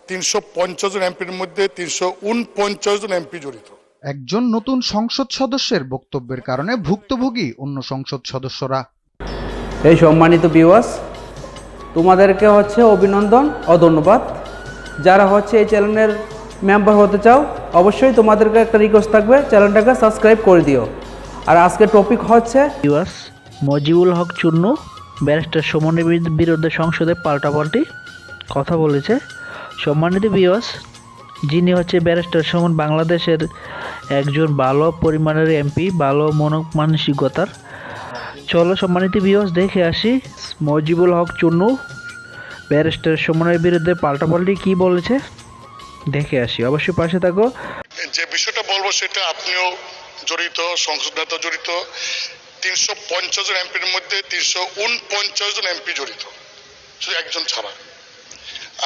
350 জন এমপির মধ্যে 349 জন এমপি জড়িত। একজন নতুন সংসদ সদস্যের বক্তব্যের কারণে ভুক্তভোগী অন্য সংসদ সদস্যরা। এই সম্মানিত ভিউয়ার্স, তোমাদেরকে অভিনন্দন ও ধন্যবাদ। যারা এই চ্যানেলের মেম্বার হতে চাও, অবশ্যই তোমাদেরকে একটা রিকোয়েস্ট থাকবে, চ্যানেলটাকে সাবস্ক্রাইব করে দিও। আর আজকের টপিক ভিউয়ার্স, মজিবুল হক চুন্নু ব্যারিস্টার সুমনের বিরুদ্ধে সংসদে পাল্টাপাল্টি কথা বলেছে। সম্মানিত ভিউয়ার্স, যিনি ব্যারিস্টার সুমন বাংলাদেশের একজন ভালো পরিমাণের এমপি, ভালো মানসিকতার। চলো সম্মানিত ভিউয়ার্স, দেখে আসি মজিবুল হক চুন্নু ব্যারিস্টার সুমনের বিরুদ্ধে পাল্টাপাল্টি কি বলেছে, দেখে আসি। অবশ্যই পাশে থাকো। যে বিষয়টা বলবো সেটা আপনিও জড়িত, সংসদ নেতা জড়িত, 350 জন এমপির মধ্যে 349 জন এমপি জড়িত, শুধু একজন ছাড়া।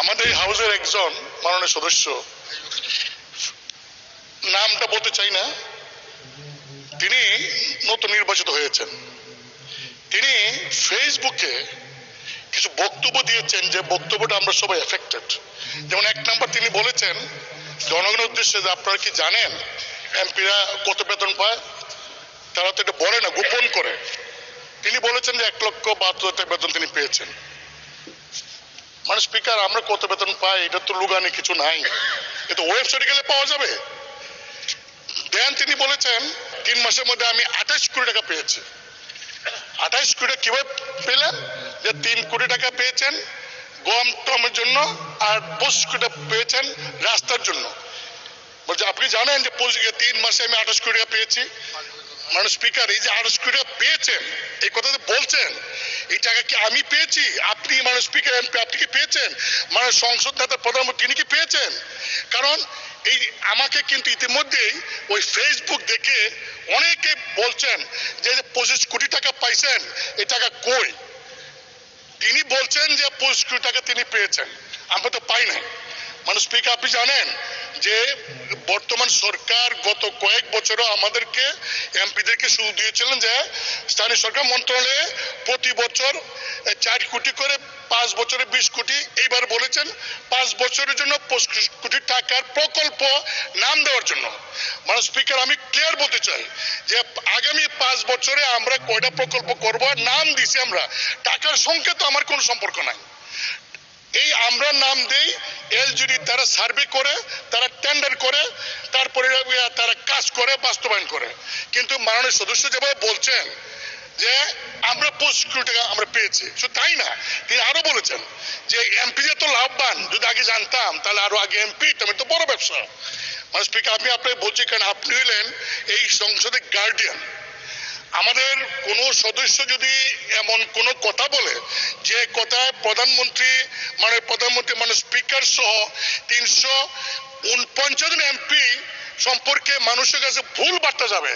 আমাদের এই হাউসের একজন মাননীয় সদস্য, নামটা বলতে চাই না, তিনি নতুন নির্বাচিত হয়েছেন। তিনি ফেসবুকে কিছু বক্তব্য দিয়েছেন, যে বক্তব্যটা আমরা সবাই এফেক্টেড। যেমন এক নাম্বার তিনি বলেছেন জনগণের উদ্দেশ্যে যে আপনারা কি জানেন এমপিরা কত বেতন পায়? তারা তো এটা বলে না, গোপন করে। তিনি বলেছেন যে 1,72,000 বেতন তিনি পেয়েছেন। মানে স্পিকার, আমরা কত বেতন পাই এটা তো লুগানি কিছু নাই, এটা ওয়েবসাইটে গেলে পাওয়া যাবে। দেন তিনি বলেছেন 3 মাসের মধ্যে আমি 28 কোটি টাকা পেয়েছি। 28 কোটি টাকা কিভাবে পেলেন? যে 3 কোটি টাকা পেয়েছেন গম টমের জন্য, আর 25 কোটি টাকা পেয়েছেন রাস্তার জন্য। বলছে আপনি জানেন যে 3 মাসে আমি 28 কোটি টাকা পেয়েছি। মানে স্পিকার, এই যে 28 কোটি টাকা পেয়েছেন, এই কথা বলছেন, এই টাকা কি আমি পেয়েছি? আপনি মানে স্পিকার এমপি আপনি কি পেয়েছেন? মানে সংসদ নেতা প্রধানমন্ত্রী তিনি কি পেয়েছেন? কারণ এই আমাকে কিন্তু ইতিমধ্যেই ওই ফেসবুক দেখে অনেকে বলছেন যে 25 কোটি টাকা পাইছেন, এই টাকা কই? তিনি বলছেন যে 25 কোটি টাকা তিনি পেয়েছেন, আমরা তো পাই নাই। মানে স্পিকার, আপনি জানেন যে বর্তমান সরকার গত কয়েক বছরও আমাদেরকে এমপিদেরকে সুযোগ দিয়েছিলেন যে স্থানীয় সরকার মন্ত্রণালয়ে প্রতি বছর 4 কোটি করে, 5 বছরে 20 কোটি, এইবার বলেছেন 5 বছরের জন্য 25 কোটি টাকার প্রকল্প নাম দেওয়ার জন্য। মানে স্পিকার, আমি ক্লিয়ার বলতে চাই যে আগামী 5 বছরে আমরা কয়টা প্রকল্প করব, নাম দিছি আমরা, টাকার সংখ্যা তো আমার কোনো সম্পর্ক নাই। এই আমরা নাম দেই, এলজিডি তারা সার্ভে করে, তারা টেন্ডার করে, তারপরে তারা কাজ করে, বাস্তবায়ন করে। কিন্তু মাননীয় সদস্য যেভাবে বলছেন যে আমরা 25 কোটি টাকা আমরা পেয়েছি, শুধু তাই না, তিনি আরো বলেছেন যে এমপি যে তো লাভবান, যদি আগে জানতাম তাহলে আরো আগে এমপি আমি তো বড় ব্যবসা। মানে স্পিকার, আমি আপনাকে বলছি কারণ আপনি হইলেন এই সংসদের গার্ডিয়ান। আমাদের কোন সদস্য যদি এমন কোন কথা বলে যে কথায় প্রধানমন্ত্রী মানে স্পিকার সহ 349 জন এমপি সম্পর্কে মানুষের কাছে ভুল বার্তা যাবে,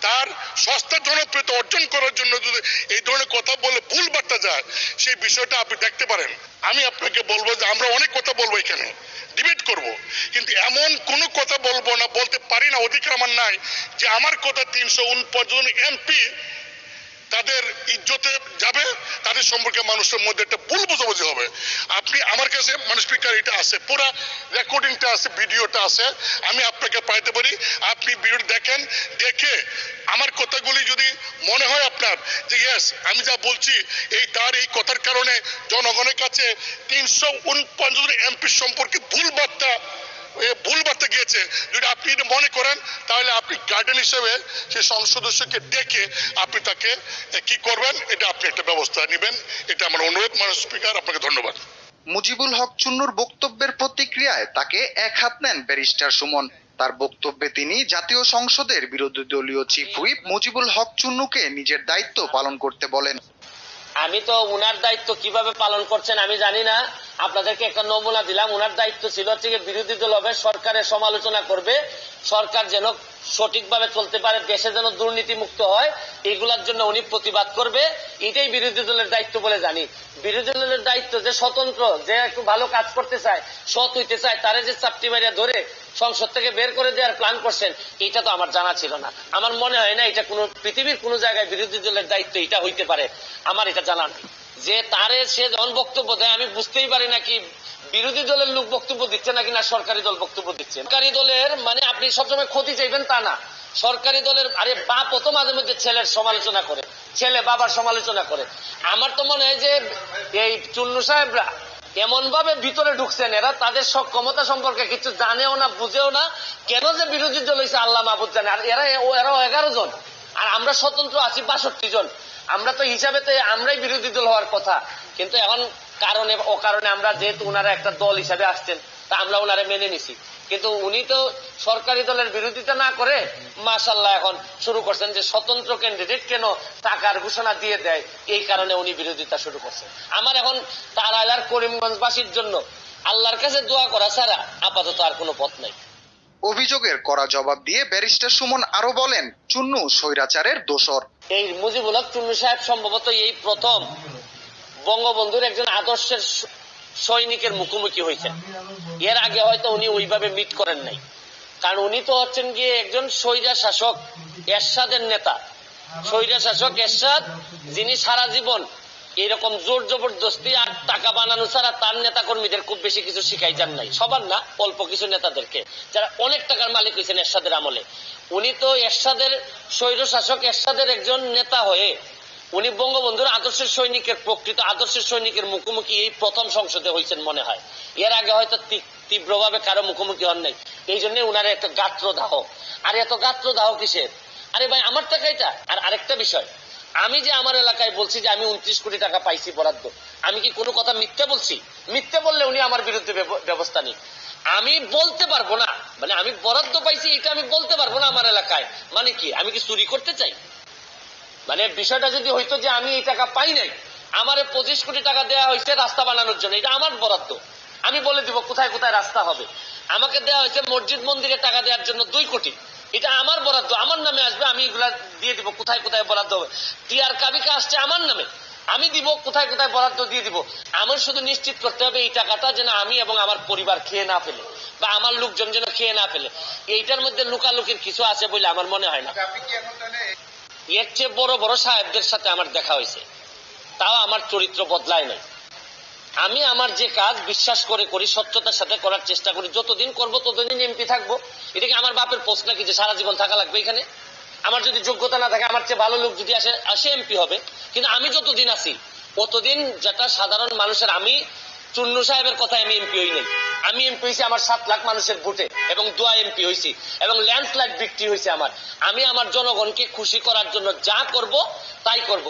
তার সস্তা জনপ্রিয়তা অর্জন করার জন্য যদি এই ধরনের কথা বলে ভুল বার্তা যায়, সেই বিষয়টা আপনি দেখতে পারেন। আমি আপনাকে বলবো যে আমরা অনেক কথা বলবো, এখানে ডিবেট করব, কিন্তু এমন কোনো কথা বলবো না, বলতে পারি না, অধিকার আমার নাই যে আমার কথা 349 জন এমপি তাদের ইজ্জতে যাবে, তাদের সম্পর্কে মানুষের মধ্যে একটা ভুল বোঝাবুঝি হবে। আপনি আমার কাছে মানে স্পিকার এটা আছে, পুরো রেকর্ডিংটা আছে, ভিডিওটা আছে, আমি আপনাকে পাইতে পারি। আপনি ভিডিও দেখেন, দেখে আমার কথাগুলি যদি মনে হয় আপনার যে ইয়েস আমি যা বলছি তার এই কথার কারণে জনগণের কাছে 349 জন এমপি সম্পর্কে ভুল বার্তা গিয়েছে, যদি আপনি এটা মনে করেন, তাহলে আপনি গার্ডিয়ান হিসেবে সেই সংসদ সদস্যকে ডেকে আপনি তাকে কি করবেন, এটা আপনি একটা ব্যবস্থা নেবেন, এটা আমার অনুরোধ। মানে স্পিকার, আপনাকে ধন্যবাদ। মুজিবুল হক চুন্নুর বক্তব্যের প্রতিক্রিয়ায় তাকে এক হাত নেন ব্যারিস্টার সুমন। তার বক্তব্যে তিনি জাতীয় সংসদের বিরোধী দলীয় চিফ হুইপ মুজিবুল হক চুন্নুকে নিজের দায়িত্ব পালন করতে বলেন। আমি তো উনার দায়িত্ব কিভাবে পালন করছেন আমি জানি না, আপনাদেরকে একটা নমুনা দিলাম। উনার দায়িত্ব ছিল বিরোধী দল হবে, সরকারের সমালোচনা করবে, সরকার যেন সঠিকভাবে চলতে পারে, দেশে যেন দুর্নীতি মুক্ত হয়, এগুলার জন্য উনি প্রতিবাদ করবে। এটাই বিরোধী দলের দায়িত্ব বলে জানি। বিরোধী দলের দায়িত্ব যে স্বতন্ত্র, যে একটু ভালো কাজ করতে চায়, সৎ হইতে চায়, তারে যে চাপটি মারিয়া ধরে সংসদ থেকে বের করে দেওয়ার প্ল্যান করছেন, এটা তো আমার জানা ছিল না। আমার মনে হয় না এটা কোনো পৃথিবীর কোনো জায়গায় বিরোধী দলের দায়িত্ব এটা হইতে পারে, আমার এটা জানা নেই। যে তারে সে যখন বক্তব্য দেয় আমি বুঝতেই পারি না কি বিরোধী দলের লোক বক্তব্য দিচ্ছে নাকি না সরকারি দল বক্তব্য দিচ্ছে? সরকারি দলের মানে আপনি সবসময় ক্ষতি চাইবেন তা না। সরকারি দলের আরে বাপও তো মাঝে মধ্যে ছেলের সমালোচনা করে, ছেলে বাবার সমালোচনা করে। আমার তো মনে হয় যে এই চুন্নু সাহেবরা এমন ভাবে ভিতরে ঢুকছেন, এরা তাদের সক্ষমতা সম্পর্কে কিছু জানেও না, বুঝেও না। কেন যে বিরোধী দল হয়েছে আল্লাহ মাহবুদ জানে। আর এরাও 11 জন, আর আমরা স্বতন্ত্র আছি 62 জন। আমরা তো হিসাবে তো আমরাই বিরোধী দল হওয়ার কথা, কিন্তু এখন কারণে অকারণে আমরা যেহেতু ওনারা একটা দল হিসাবে আসছেন, তা আমরা ওনারা মেনে নিছি। কিন্তু উনি তো সরকারি দলের বিরোধিতা না করে মাশাআল্লাহ এখন শুরু করছেন যে স্বতন্ত্র ক্যান্ডিডেট কেন টাকার ঘোষণা দিয়ে দেয়, এই কারণে উনি বিরোধিতা শুরু করছেন। আমার এখন তারাইলার করিমগঞ্জবাসীর জন্য আল্লাহর কাছে দোয়া করা ছাড়া আপাতত আর কোনো পথ নাই। অভিযোগের কড়া জবাব দিয়ে ব্যারিস্টার সুমন আরো বলেন, চুন্নু স্বৈরাচারের দোসর। এই মুজিবুল হক চুন্নু সাহেব সম্ভবত এই প্রথম বঙ্গবন্ধুর একজন আদর্শের সৈনিকের মুখোমুখি হয়েছেন। এর আগে হয়তো উনি ওইভাবে মিট করেন নাই, কারণ উনি তো হচ্ছেন গিয়ে একজন স্বৈরা শাসক এরশাদের নেতা। স্বৈরা শাসক এরশাদ, যিনি সারা জীবন এরকম জোর জবরদস্তি আর টাকা বানানো ছাড়া তার নেতা কর্মীদের খুব বেশি কিছু শিখাই যান নাই। সবার না, অল্প কিছু নেতাদেরকে, যারা অনেক টাকার মালিক হয়েছেন এরশাদের আমলে। উনি তো এরশাদের স্বৈর শাসক এরশাদের একজন নেতা হয়ে উনি বঙ্গবন্ধুর আদর্শের সৈনিকের, প্রকৃত আদর্শের সৈনিকের মুখোমুখি এই প্রথম সংসদে হয়েছেন মনে হয়। এর আগে হয়তো তীব্রভাবে কারো মুখোমুখি হন নাই। এই জন্য উনার একটা গাত্রদাহ। আর এত গাত্রদাহ কিসের? আরে ভাই আমার টাকা এটা। আর আরেকটা বিষয়, আমি যে আমার এলাকায় বলছি যে আমি 29 কোটি টাকা পাইছি বরাদ্দ, আমি কি কোনো কথা মিথ্যা বলছি? মিথ্যা বললে উনি আমার বিরুদ্ধে ব্যবস্থা নিন। আমি বলতে পারবো না, মানে আমি বরাদ্দ পাইছি এটা আমি বলতে পারবো না আমার এলাকায়, মানে কি আমি কি চুরি করতে চাই? মানে বিষয়টা যদি হইতো যে আমি এই টাকা পাই নাই, আমারে 25 কোটি টাকা দেওয়া হয়েছে রাস্তা বানানোর জন্য, এটা আমার বরাদ্দ, আমি বলে দিব কোথায় কোথায় রাস্তা হবে। আমাকে দেওয়া হয়েছে মসজিদ মন্দিরে টাকা দেওয়ার জন্য 2 কোটি, এটা আমার বরাদ্দ, আমার নামে আসবে, আমি এগুলা দিয়ে দিব কোথায় কোথায় বরাদ্দ হবে। টিআর কাবিকা আসছে আমার নামে, আমি দিব কোথায় কোথায় বরাদ্দ দিয়ে দিব। আমার শুধু নিশ্চিত করতে হবে এই টাকাটা যেন আমি এবং আমার পরিবার খেয়ে না ফেলে, বা আমার লোকজন যেন খেয়ে না ফেলে। এইটার মধ্যে লুকালুকির কিছু আছে বলে আমার মনে হয় না। এর চেয়ে বড় বড় সাহেবদের সাথে আমার দেখা হয়েছে, তাও আমার চরিত্র বদলায় নাই। আমি আমার যে কাজ বিশ্বাস করে করি, সত্যতার সাথে করার চেষ্টা করি। যতদিন করবো ততদিন এমপি থাকবো। এটা কি আমার বাপের পোস্ট নাকি যে সারা জীবন থাকা লাগবে এখানে? আমার যদি যোগ্যতা না থাকে, আমার চেয়ে ভালো লোক যদি আসে এমপি হবে। কিন্তু আমি যতদিন আছি ততদিন যেটা সাধারণ মানুষের, আমি চুন্নু সাহেবের কথায় আমি এমপি হই নাই। আমি এমপি হয়েছি আমার 7 লাখ মানুষের ভোটে এবং দোয়া এমপি হয়েছি, এবং ল্যান্ডস্লাইড ভিক্টরি হয়েছে আমার। আমি আমার জনগণকে খুশি করার জন্য যা করব তাই করব।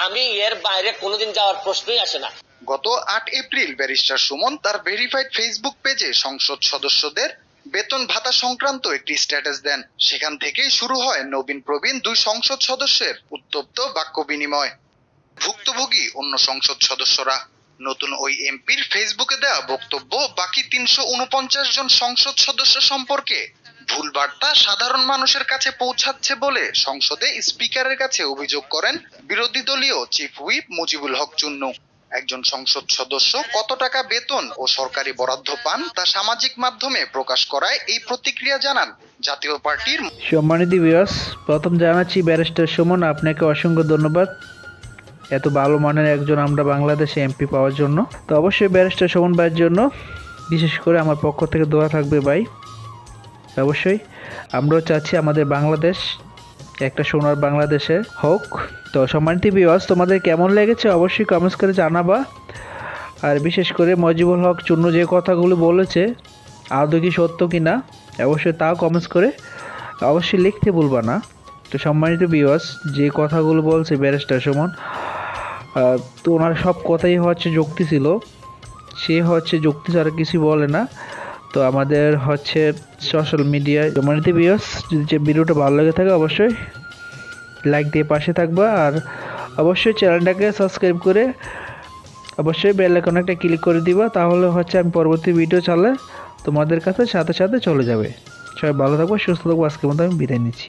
আমি এর বাইরে কোনোদিন যাওয়ার প্রশ্নই আসে না। গত 8 এপ্রিল ব্যারিস্টার সুমন তার ভেরিফাইড ফেসবুক পেজে সংসদ সদস্যদের বেতন ভাতা সংক্রান্ত একটি স্ট্যাটাস দেন। সেখান থেকেই শুরু হয় নবীন প্রবীণ 2 সংসদ সদস্যের উত্তপ্ত বাক্য বিনিময়। ভুক্তভোগী অন্য সংসদ সদস্যরা নতুন ওই এমপির ফেসবুকে দেওয়া বক্তব্য বাকি 349 জন সংসদ সদস্য সম্পর্কে ভুল বার্তা সাধারণ মানুষের কাছে পৌঁছাচ্ছে বলে সংসদে স্পিকারের কাছে অভিযোগ করেন বিরোধী দলীয় চিফ হুইপ মুজিবুল হক চুন্নু। একজন সংসদ সদস্য কত টাকা বেতন ও সরকারি বরাদ্দ পান তা সামাজিক মাধ্যমে প্রকাশ করায় এই প্রতিক্রিয়া জানান জাতীয় পার্টির। সম্মানিত ভিউয়ার্স, প্রথম জানাচ্ছি ব্যারিস্টার সুমন, আপনাকে অসংখ্য ধন্যবাদ এত ভালো মানের একজন আমরা বাংলাদেশে এমপি পাওয়ার জন্য। তো অবশ্যই ব্যারিস্টার সুমন ভাইয়ের জন্য বিশেষ করে আমার পক্ষ থেকে দোয়া থাকবে ভাই। অবশ্যই আমরাও চাচ্ছি আমাদের বাংলাদেশ একটা সোনার বাংলাদেশে হোক। তো সম্মানিত ভিউয়ার্স, তোমাদের কেমন লেগেছে অবশ্যই কমেন্টস করে জানাবা। আর বিশেষ করে মুজিবুল হক চুন্নু যে কথাগুলো বলেছে আদৌ কি সত্য কিনা অবশ্যই তাও কমেন্টস করে অবশ্যই লিখতে ভুলবা না। তো সম্মানিত ভিউয়ার্স, যে কথাগুলো বলছে ব্যারিস্টার সুমন, তো ওনার সব কথাই হচ্ছে যুক্তি ছিল, সে হচ্ছে যুক্তি ছাড়া কিছু বলে না। তো আমাদের হচ্ছে সোশ্যাল মিডিয়ায় সম্মানিত ভিউয়ার্স, যদি যে ভিডিওটা ভালো লেগে থাকে অবশ্যই লাইক দিয়ে পাশে থাকবা, আর অবশ্যই চ্যানেলটাকে সাবস্ক্রাইব করে অবশ্যই বেল আইকনে একটা ক্লিক করে দিবা, তাহলে হচ্ছে আমি পরবর্তী ভিডিও চালে তোমাদের কাছে সাথে সাথে চলে যাবে। সবাই ভালো থাকবো, সুস্থ থাকবো। আজকের মতো আমি বিদায় নিচ্ছি।